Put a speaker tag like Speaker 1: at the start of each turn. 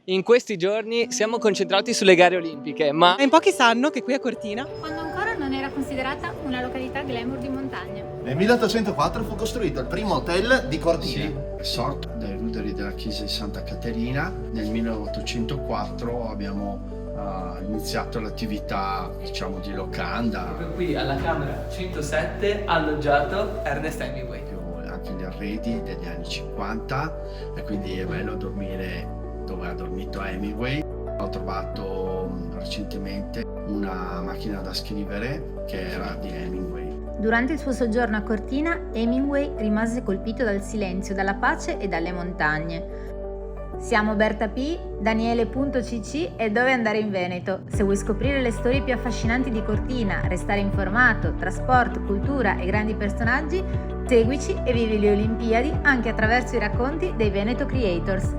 Speaker 1: In questi giorni siamo concentrati sulle gare olimpiche, ma
Speaker 2: In pochi sanno che qui a Cortina
Speaker 3: quando ancora non era considerata una località glamour di montagna.
Speaker 4: Nel 1804 fu costruito il primo hotel di Cortina.
Speaker 5: Sì, sorto dai ruderi della chiesa di Santa Caterina. Nel 1804 abbiamo iniziato l'attività, diciamo, di locanda.
Speaker 1: proprio qui alla Camera 107 ha alloggiato Ernest Hemingway.
Speaker 5: Anche gli arredi degli anni 50 e quindi è bello dormire dove ha dormito Hemingway. Ho trovato recentemente una macchina da scrivere che era di Hemingway.
Speaker 6: Durante il suo soggiorno a Cortina, Hemingway rimase colpito dal silenzio, dalla pace e dalle montagne. Siamo Berta P, Daniele.cc e Dove andare in Veneto. Se vuoi scoprire le storie più affascinanti di Cortina, restare informato tra sport, cultura e grandi personaggi, seguici e vivi le Olimpiadi anche attraverso i racconti dei Veneto Creators.